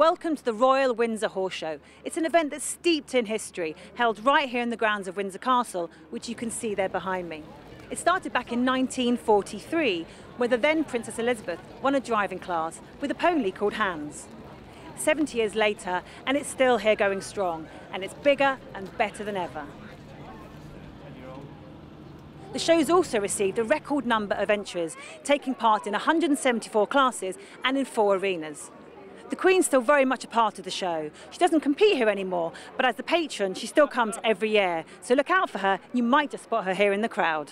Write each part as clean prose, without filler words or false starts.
Welcome to the Royal Windsor Horse Show. It's an event that's steeped in history, held right here in the grounds of Windsor Castle, which you can see there behind me. It started back in 1943, where the then Princess Elizabeth won a driving class with a pony called Hans. 70 years later, and it's still here going strong, and it's bigger and better than ever. The show's also received a record number of entries, taking part in 174 classes and in 4 arenas. The Queen's still very much a part of the show. She doesn't compete here anymore, but as the patron, she still comes every year. So look out for her, you might just spot her here in the crowd.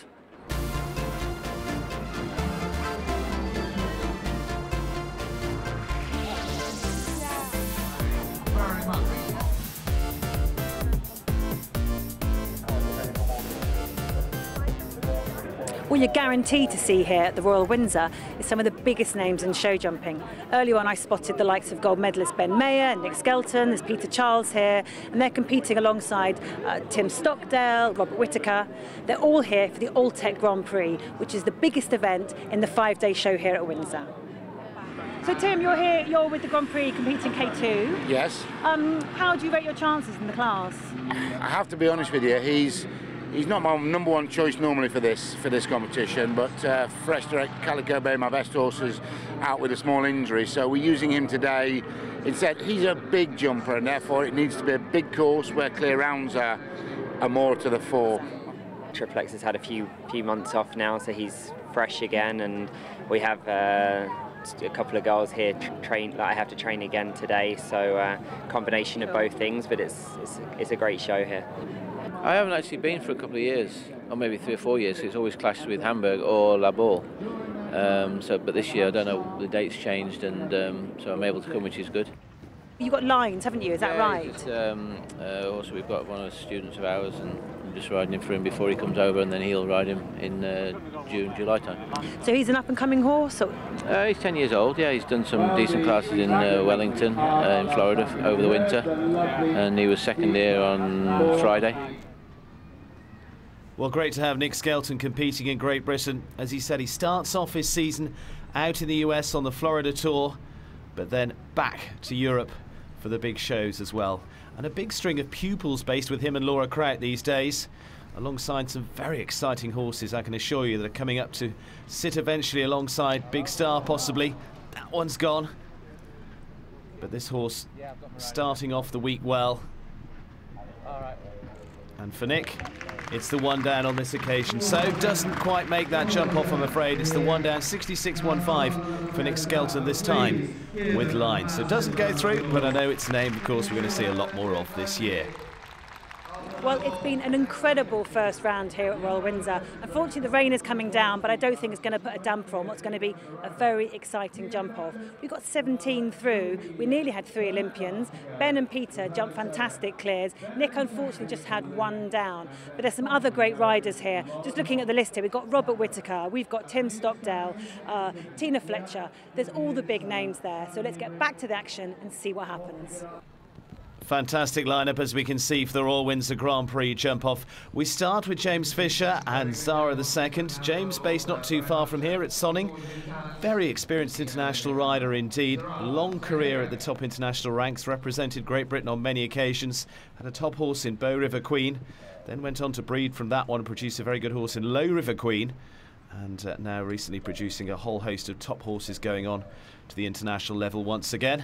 What you're guaranteed to see here at the Royal Windsor is some of the biggest names in show jumping. Earlier on I spotted the likes of gold medalist Ben Mayer and Nick Skelton, there's Peter Charles here, and they're competing alongside Tim Stockdale, Robert Whittaker. They're all here for the Alltech Grand Prix, which is the biggest event in the 5-day show here at Windsor. So Tim, you're here, you're with the Grand Prix competing K2. Yes. How do you rate your chances in the class? I have to be honest with you, he's not my number one choice normally for this competition, but Fresh Direct Calico Bay, my best horse, is out with a small injury, so we're using him today. Instead, he's a big jumper, and therefore it needs to be a big course where clear rounds are more to the fore. Triplex has had a few months off now, so he's fresh again, and we have a couple of girls here that I have to train again today, so combination of both things, but it's a great show here. I haven't actually been for a couple of years, or maybe 3 or 4 years. It's always clashed with Hamburg or La Baule. But this year, I don't know, the date's changed, and so I'm able to come, which is good. You've got lines, haven't you? Is that right? Also, we've got one of the students of ours, and I'm just riding him for him before he comes over, and then he'll ride him in June, July time. So he's an up-and-coming horse? Or? He's 10 years old, yeah. He's done some decent classes in Wellington, in Florida, over the winter, and he was second here on Friday. Well, great to have Nick Skelton competing in Great Britain. As he said, he starts off his season out in the US on the Florida Tour, but then back to Europe for the big shows as well. And a big string of pupils based with him and Laura Kraut these days, alongside some very exciting horses, I can assure you, that are coming up to sit eventually alongside Big Star, possibly. That one's gone. But this horse starting off the week well. And for Nick, it's the one down on this occasion. So doesn't quite make that jump off, I'm afraid. It's the one down, 66.15 for Nick Skelton this time with lines. So doesn't go through, but I know it's a name, of course, we're going to see a lot more of this year. Well, it's been an incredible first round here at Royal Windsor. Unfortunately, the rain is coming down, but I don't think it's going to put a damper on what's going to be a very exciting jump-off. We've got 17 through. We nearly had 3 Olympians. Ben and Peter jumped fantastic clears. Nick, unfortunately, just had 1 down. But there's some other great riders here. Just looking at the list here, we've got Robert Whittaker, we've got Tim Stockdale, Tina Fletcher. There's all the big names there. So let's get back to the action and see what happens. Fantastic lineup, as we can see, for the Royal Windsor Grand Prix jump-off. We start with James Fisher and Zara II. James, based not too far from here at Sonning. Very experienced international rider indeed. Long career at the top international ranks, represented Great Britain on many occasions. Had a top horse in Bow River Queen, then went on to breed from that one and produce a very good horse in Low River Queen. And now recently producing a whole host of top horses going on to the international level once again.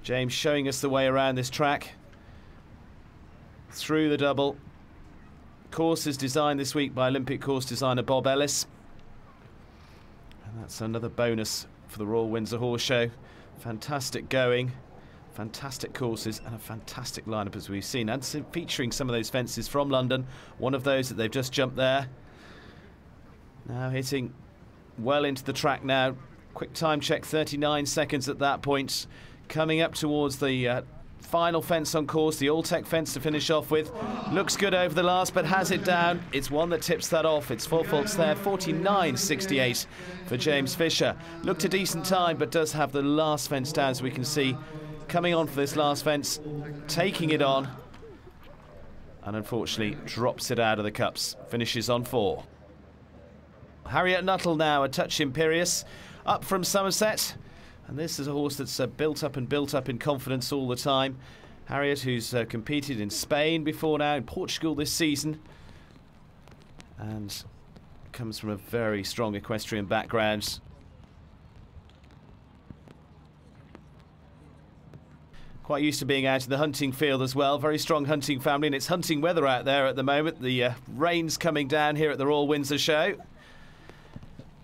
James showing us the way around this track. Through the double. Course is designed this week by Olympic course designer Bob Ellis. And that's another bonus for the Royal Windsor Horse Show. Fantastic going, fantastic courses, and a fantastic lineup, as we've seen. And featuring some of those fences from London. One of those that they've just jumped there. Now hitting well into the track now. Quick time check, 39 seconds at that point. Coming up towards the final fence on course, the Alltech fence to finish off with. Looks good over the last, but has it down. It's one that tips that off. It's 4 faults there, 49.68 for James Fisher. Looked a decent time, but does have the last fence down, as we can see. Coming on for this last fence, taking it on, and unfortunately drops it out of the cups. Finishes on 4. Harriet Nuttall now, a touch imperious, up from Somerset. And this is a horse that's built up in confidence all the time. Harriet, who's competed in Spain before now, in Portugal this season, and comes from a very strong equestrian background. Quite used to being out in the hunting field as well. Very strong hunting family, and it's hunting weather out there at the moment. The rain's coming down here at the Royal Windsor Show.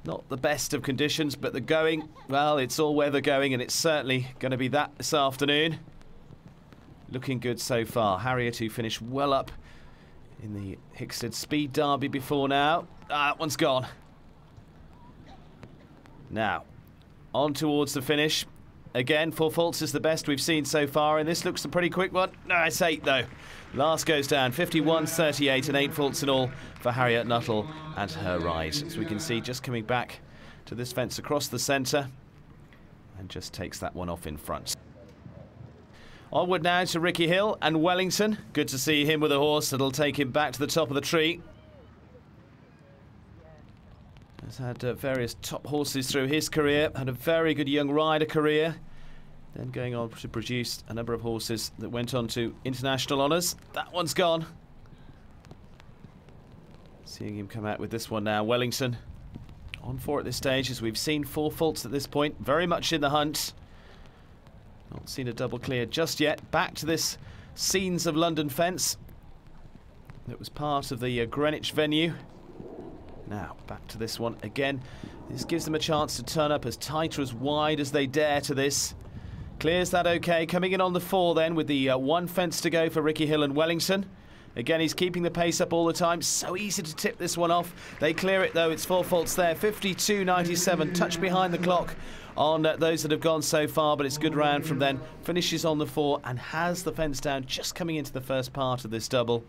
Not the best of conditions, but the going, well, it's all weather going, and it's certainly going to be that this afternoon. Looking good so far. Harriet, who finished well up in the Hickstead Speed Derby before now. That one's gone. Now, on towards the finish. Again, 4 faults is the best we've seen so far, and this looks a pretty quick one. No, it's 8 though. Last goes down, 51.38, and 8 faults in all for Harriet Nuttall and her ride. As we can see, just coming back to this fence across the centre, and just takes that one off in front. Onward now to Ricky Hill and Wellington. Good to see him with a horse that'll take him back to the top of the tree. Has had various top horses through his career, had a very good young rider career, then going on to produce a number of horses that went on to international honours. That one's gone. Seeing him come out with this one now. Wellington on 4 at this stage, as we've seen 4 faults at this point, very much in the hunt. Not seen a double clear just yet. Back to this Scenes of London fence that was part of the Greenwich venue. Now, back to this one again. This gives them a chance to turn up as tight or as wide as they dare to this. Clears that okay. Coming in on the 4 then, with the 1 fence to go for Ricky Hill and Wellington. Again, he's keeping the pace up all the time. So easy to tip this one off. They clear it though. It's 4 faults there. 52.97. Touch behind the clock on those that have gone so far, but it's good round from then. Finishes on the 4 and has the fence down, just coming into the first part of this double.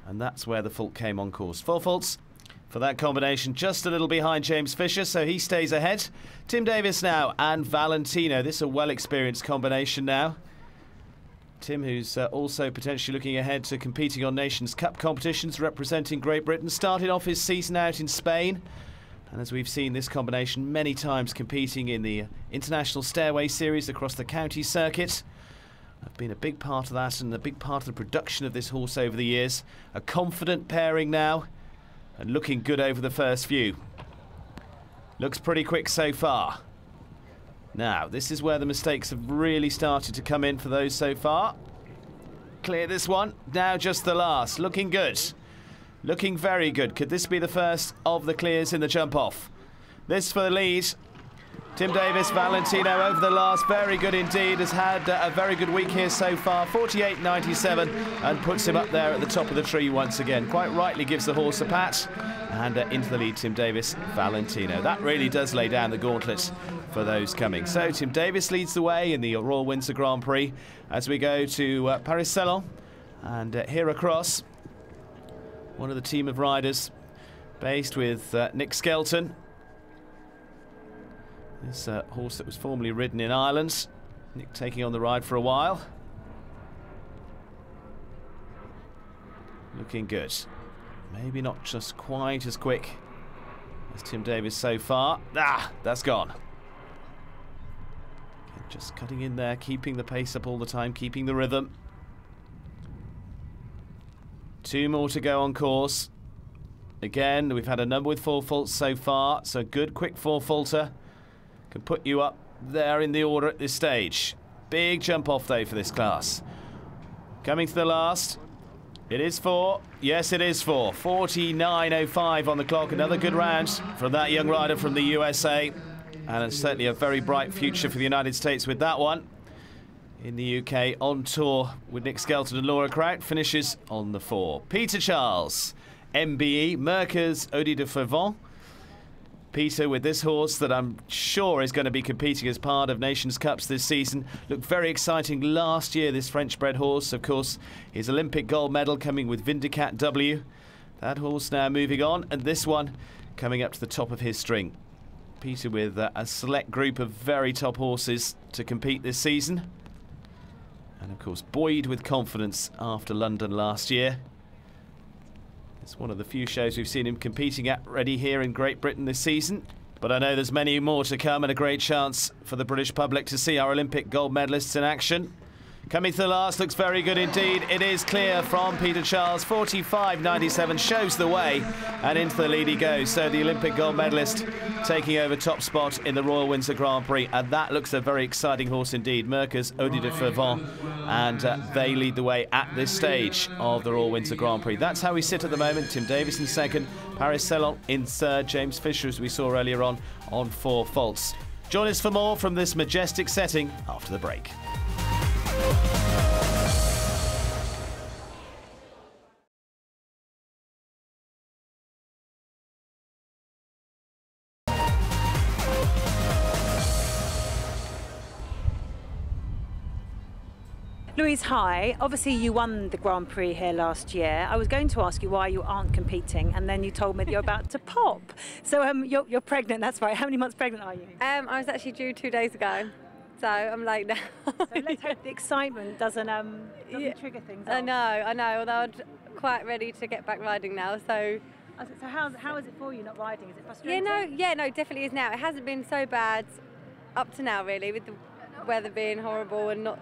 And that's where the fault came on course. 4 faults for that combination, just a little behind James Fisher, so he stays ahead. Tim Davis now and Valentino. This is a well-experienced combination now. Tim, who's also potentially looking ahead to competing on Nations Cup competitions, representing Great Britain. Started off his season out in Spain. And as we've seen this combination many times competing in the International Stairway Series across the county circuit. I've been a big part of that and a big part of the production of this horse over the years. A confident pairing now and looking good over the first few. Looks pretty quick so far. Now, this is where the mistakes have really started to come in for those so far. Clear this one. Now just the last. Looking good. Looking very good. Could this be the first of the clears in the jump-off? This for the lead. Tim Davis, Valentino over the last, very good indeed, has had a very good week here so far, 48.97, and puts him up there at the top of the tree once again. Quite rightly gives the horse a pat, and into the lead, Tim Davis, Valentino. That really does lay down the gauntlet for those coming. So Tim Davis leads the way in the Royal Windsor Grand Prix as we go to Paris-Salon, and here across, one of the team of riders based with Nick Skelton. This horse that was formerly ridden in Ireland. Nick taking on the ride for a while. Looking good. Maybe not just quite as quick as Tim Davis so far. That's gone. Okay, just cutting in there, keeping the pace up all the time, keeping the rhythm. 2 more to go on course. Again, we've had a number with 4 faults so far, so a good quick 4-faulter can put you up there in the order at this stage. Big jump off though for this class. Coming to the last. It is 4. Yes, it is 4. 49.05 on the clock. Another good round from that young rider from the USA. And it's certainly a very bright future for the United States with that one. In the UK, on tour with Nick Skelton and Laura Kraut, finishes on the 4. Peter Charles, MBE, Mercers Audi de Favant. Peter with this horse that I'm sure is going to be competing as part of Nations Cups this season. Looked very exciting last year, this French-bred horse. Of course, his Olympic gold medal coming with Vindicat W. That horse now moving on, and this one coming up to the top of his string. Peter with a select group of very top horses to compete this season. And of course, buoyed with confidence after London last year. It's one of the few shows we've seen him competing at ready here in Great Britain this season. But I know there's many more to come, and a great chance for the British public to see our Olympic gold medalists in action. Coming to the last, looks very good indeed. It is clear from Peter Charles. 45.97 shows the way, and into the lead he goes. So the Olympic gold medalist taking over top spot in the Royal Windsor Grand Prix, and that looks a very exciting horse indeed. Merca's Audi de Fervent, and they lead the way at this stage of the Royal Windsor Grand Prix. That's how we sit at the moment. Tim Davis in second, Paris Ceylon in third, James Fisher, as we saw earlier on 4 faults. Join us for more from this majestic setting after the break. Louise, hi. Obviously you won the Grand Prix here last year. I was going to ask you why you aren't competing, and then you told me that you're about to pop. So you're pregnant, that's right. How many months pregnant are you? I was actually due 2 days ago, so I'm late now. So let's hope the excitement doesn't trigger things off. I know, although I'm quite ready to get back riding now, so... So how is it for you not riding? Is it frustrating? Yeah, no, it definitely is now. It hasn't been so bad up to now, really, with the weather being horrible and not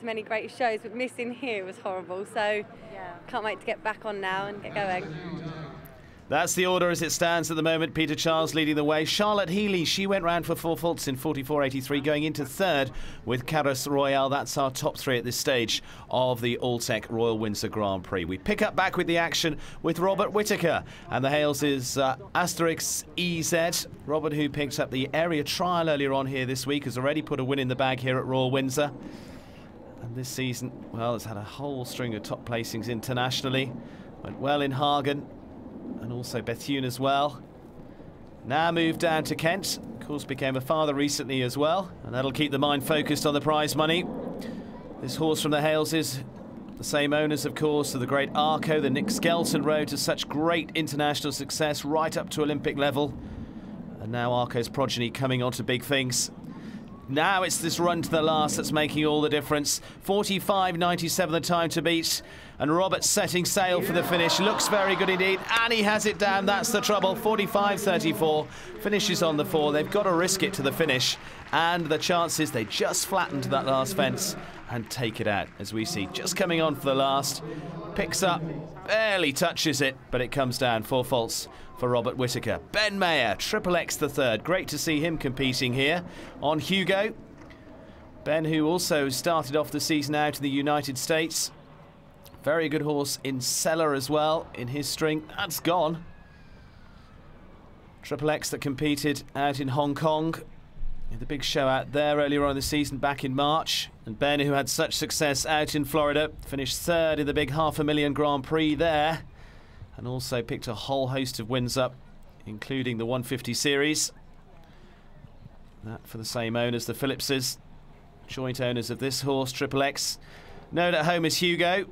so many great shows, but missing here was horrible, so yeah. Can't wait to get back on now and get going. That's the order as it stands at the moment. Peter Charles leading the way. Charlotte Healy, she went round for 4 faults in 44.83, going into third with Carus Royale. That's our top 3 at this stage of the Alltech Royal Windsor Grand Prix. We pick up back with the action with Robert Whittaker, and the hails is Asterix EZ. Robert, who picked up the area trial earlier on here this week, has already put a win in the bag here at Royal Windsor. And this season, well, it's had a whole string of top placings internationally. Went well in Hagen and also Bethune as well. Now moved down to Kent. Of course, became a father recently as well, and that'll keep the mind focused on the prize money. This horse from the Haleses, the same owners, of course, of the great Arco, the Nick Skelton road to such great international success right up to Olympic level. And now Arco's progeny coming on to big things. Now it's this run to the last that's making all the difference. 45.97 the time to beat. And Roberts setting sail for the finish. Looks very good indeed. And he has it down. That's the trouble. 45.34. Finishes on the 4. They've got to risk it to the finish. And the chances, they just flatten to that last fence and take it out. As we see, just coming on for the last. Picks up, barely touches it, but it comes down. 4 faults for Robert Whittaker. Ben Mayer, Triple X the third. Great to see him competing here on Hugo. Ben, who also started off the season out in the United States. Very good horse in Cellar as well, in his string. That's gone. Triple X that competed out in Hong Kong. The big show out there earlier on in the season back in March. And Ben, who had such success out in Florida, finished third in the big $500,000 Grand Prix there. And also picked a whole host of wins up, including the 150 series. That for the same owners, the Phillipses, joint owners of this horse, Triple X. Known at home as Hugo.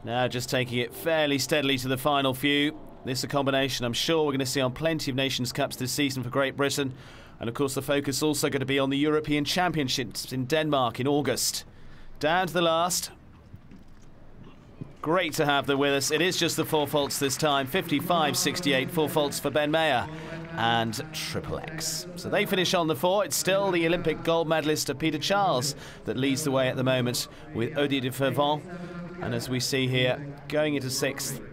Now just taking it fairly steadily to the final few. This is a combination I'm sure we're going to see on plenty of Nations Cups this season for Great Britain. And of course the focus also going to be on the European Championships in Denmark in August. Down to the last. Great to have them with us. It is just the 4 faults this time. 55.68, 4 faults for Ben Mayer and Triple X. So they finish on the 4. It's still the Olympic gold medalist Peter Charles that leads the way at the moment with Audi de Fervent. And as we see here, going into 6th,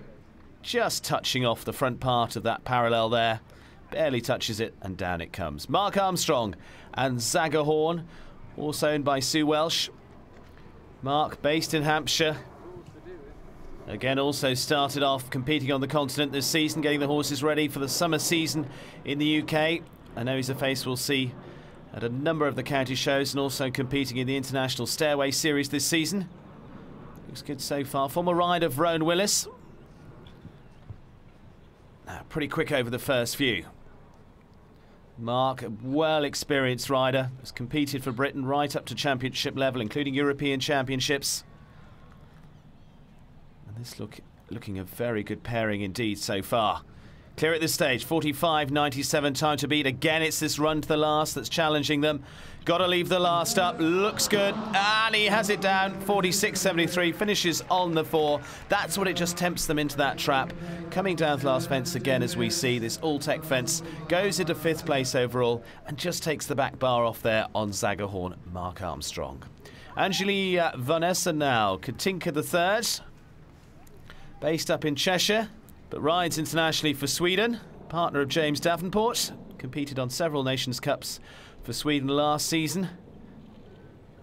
just touching off the front part of that parallel there. Barely touches it, and down it comes. Mark Armstrong and Zagahorn, also owned by Sue Welsh. Mark, based in Hampshire. Again, also started off competing on the continent this season, getting the horses ready for the summer season in the UK. I know he's a face we'll see at a number of the county shows and also competing in the International Stairway Series this season. Looks good so far. Former rider of Rowan Willis. Pretty quick over the first few. Mark, a well-experienced rider, has competed for Britain right up to championship level, including European Championships. And this looking a very good pairing indeed so far. Clear at this stage, 45.97, time to beat. Again, it's this run to the last that's challenging them. Got to leave the last up. Looks good. And he has it down. 46.73, finishes on the 4. That's what it just tempts them into that trap. Coming down the last fence again, as we see, this Alltech fence goes into 5th place overall and just takes the back bar off there on Zagahorn, Mark Armstrong. Angeli Vanessa now, Katinka the 3rd, based up in Cheshire, but rides internationally for Sweden, partner of James Davenport, competed on several Nations Cups for Sweden last season,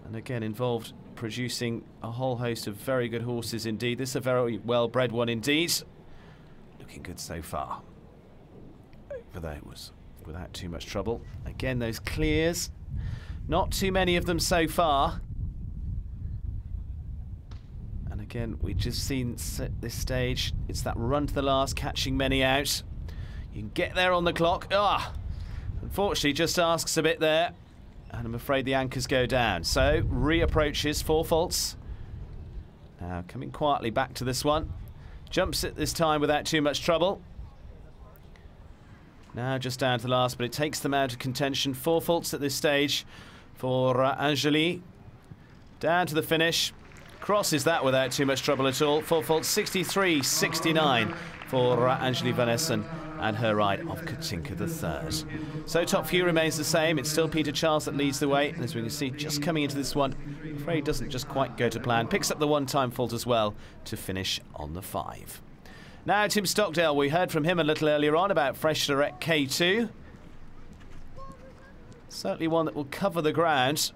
and again involved producing a whole host of very good horses indeed. This is a very well-bred one indeed. Looking good so far. Over there it was without too much trouble. Again, those clears, not too many of them so far. And again, we've just seen at this stage, it's that run to the last, catching many out. You can get there on the clock. Unfortunately, just asks a bit there. And I'm afraid the anchors go down. So, reapproaches, 4 faults. Now, coming quietly back to this one. Jumps it this time without too much trouble. Now just down to the last, but it takes them out of contention. 4 faults at this stage for Angeli. Down to the finish. Crosses that without too much trouble at all. 4 faults, 63.69 for Angeli Vanessa and her ride of Katinka the 3rd. So top few remains the same. It's still Peter Charles that leads the way. And as we can see, just coming into this one, I'm afraid doesn't just quite go to plan. Picks up the 1-time fault as well to finish on the 5. Now Tim Stockdale, we heard from him a little earlier on about Fresh Direct K2. Certainly one that will cover the ground.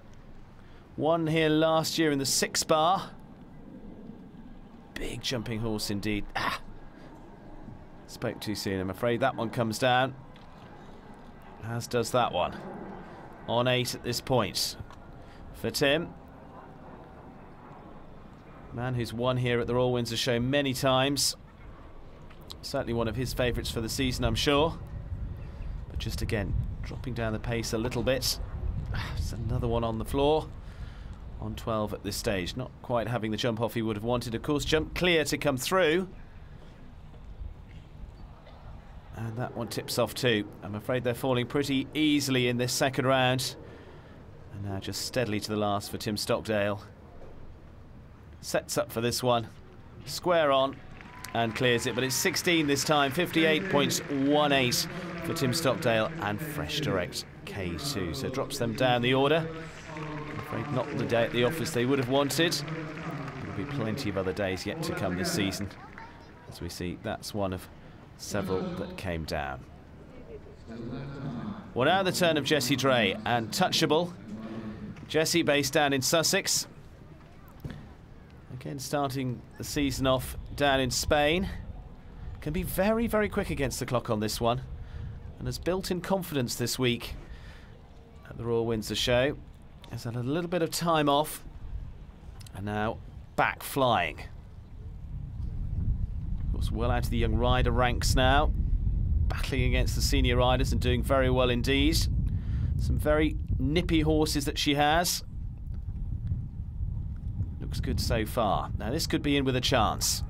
Won here last year in the 6 bar. Big jumping horse indeed. Spoke too soon, I'm afraid. That one comes down, as does that one. On 8 at this point for Tim. Man who's won here at the Royal Windsor Show many times. Certainly one of his favourites for the season, I'm sure. But just again, dropping down the pace a little bit. It's another one on the floor. On 12 at this stage. Not quite having the jump off he would have wanted. Of course, jump clear to come through. And that one tips off too. I'm afraid they're falling pretty easily in this second round. And now just steadily to the last for Tim Stockdale. Sets up for this one. Square on and clears it. But it's 16 this time. 58.18 for Tim Stockdale and Fresh Direct K2. So it drops them down the order. I'm afraid not the day at the office they would have wanted. There'll be plenty of other days yet to come this season. As we see, that's one of several that came down. Well, now the turn of Jessie Dre and Touchable. Jessie based down in Sussex. Again, starting the season off down in Spain. Can be very, very quick against the clock on this one. And has built in confidence this week at the Royal Windsor Show. Has had a little bit of time off. And now back flying. Well out of the young rider ranks now, battling against the senior riders and doing very well indeed. Some very nippy horses that she has. Looks good so far. Now this could be in with a chance.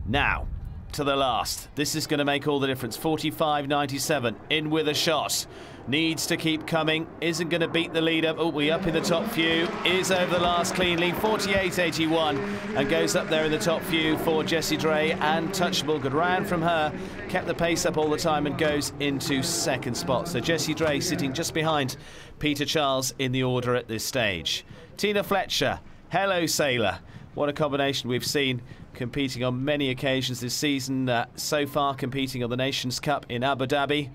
Now to the last. This is going to make all the difference. 45.97 in with a shot. Needs to keep coming. Isn't going to beat the leader. Oh, we up in the top few. Is over the last cleanly. 48.81 and goes up there in the top few for Jessie Dre and Touchable. Good round from her. Kept the pace up all the time and goes into 2nd spot. So Jessie Dre sitting just behind Peter Charles in the order at this stage. Tina Fletcher, Hello Sailor. What a combination we've seen competing on many occasions this season. So far competing on the Nations Cup in Abu Dhabi.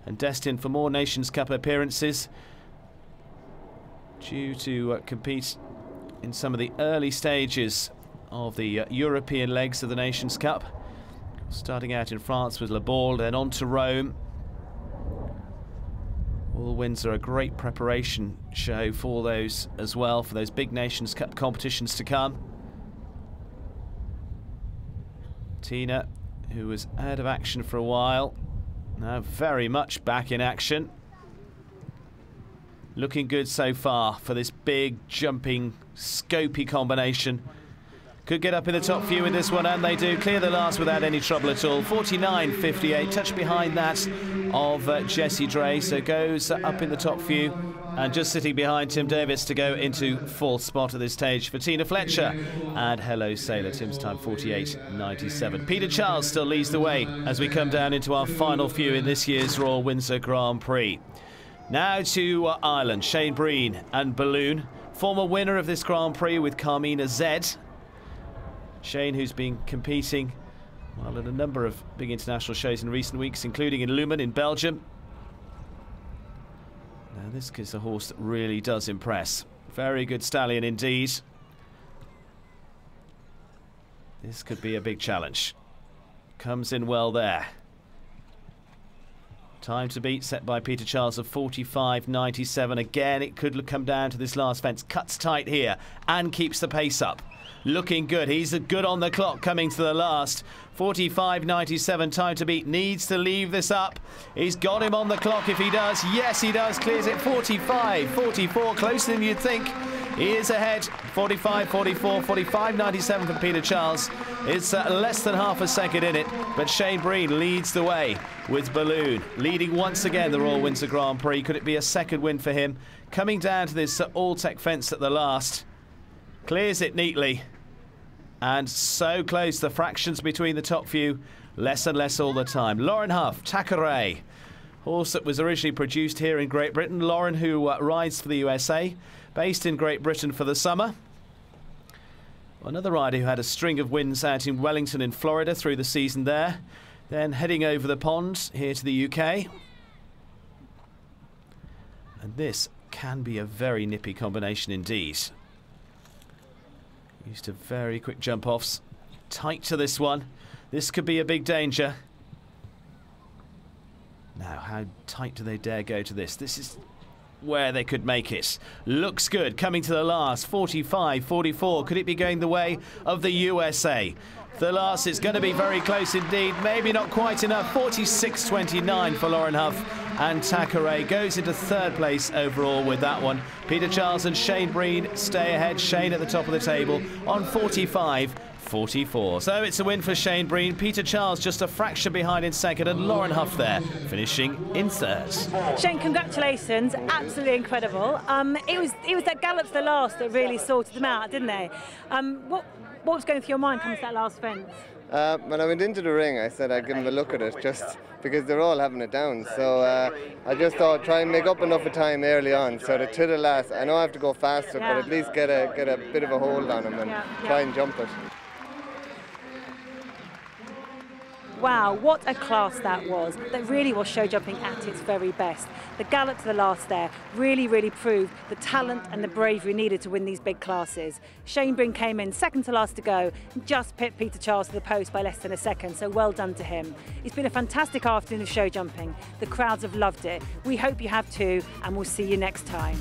And destined for more Nations Cup appearances. Due to compete in some of the early stages of the European legs of the Nations Cup. Starting out in France with Le Ball, then on to Rome. All Windsor, a great preparation show for those as well, for those big Nations Cup competitions to come. Tina, who was out of action for a while, now very much back in action. Looking good so far for this big, jumping, scopy combination. could get up in the top few in this one, and they do. Clear the last without any trouble at all. 49.58, touch behind that of Jessie Dre, so goes up in the top few. And just sitting behind Tim Davis to go into fourth spot at this stage for Tina Fletcher. And Hello Sailor, Tim's time 48.97. Peter Charles still leads the way as we come down into our final few in this year's Royal Windsor Grand Prix. Now to Ireland, Shane Breen and Balloon. Former winner of this Grand Prix with Carmina Z. Shane, who's been competing well at a number of big international shows in recent weeks, including in Lumen in Belgium. Now this is a horse that really does impress. Very good stallion indeed. This could be a big challenge. Comes in well there. Time to beat set by Peter Charles of 45.97. Again, it could come down to this last fence. Cuts tight here and keeps the pace up. Looking good. He's good on the clock coming to the last. 45.97, time to beat. Needs to leave this up. He's got him on the clock if he does. Yes, he does. Clears it 45.44. Closer than you'd think. He is ahead. 45.44, 45.97 for Peter Charles. It's less than half a second in it, but Shane Breen leads the way with Balloon. Leading once again the Royal Windsor Grand Prix. Could it be a second win for him? Coming down to this Alltech fence at the last. Clears it neatly. And so close, the fractions between the top few, less and less all the time. Lauren Huff, Thackeray. Horse that was originally produced here in Great Britain. Lauren, who rides for the USA, based in Great Britain for the summer. Another rider who had a string of wins out in Wellington in Florida through the season there. Then heading over the pond here to the UK. And this can be a very nippy combination indeed. Used to very quick jump-offs. Tight to this one. This could be a big danger. Now, how tight do they dare go to this? This is where they could make it. Looks good. Coming to the last. 45.44. Could it be going the way of the USA? The last is going to be very close indeed. Maybe not quite enough. 46.29 for Lauren Huff. And Thackeray goes into third place overall with that one. Peter Charles and Shane Breen stay ahead. Shane at the top of the table on 45.44. So it's a win for Shane Breen. Peter Charles just a fraction behind in second, and Lauren Huff there finishing in third. Shane, congratulations. Absolutely incredible. It was that gallop to the last that really sorted them out, didn't they? What was going through your mind coming to that last fence? When I went into the ring, I said I'd give them a look at it, just because they're all having it down. So I just thought, try and make up enough of time early on, so that to the last, I know I have to go faster, but at least get a bit of a hold on them and try and jump it. Wow, what a class that was. That really was show jumping at its very best. The gallop to the last there really, really proved the talent and the bravery needed to win these big classes. Shane Breen came in second to last to go and just pipped Peter Charles to the post by less than a second, so well done to him. It's been a fantastic afternoon of show jumping. The crowds have loved it. We hope you have too, and we'll see you next time.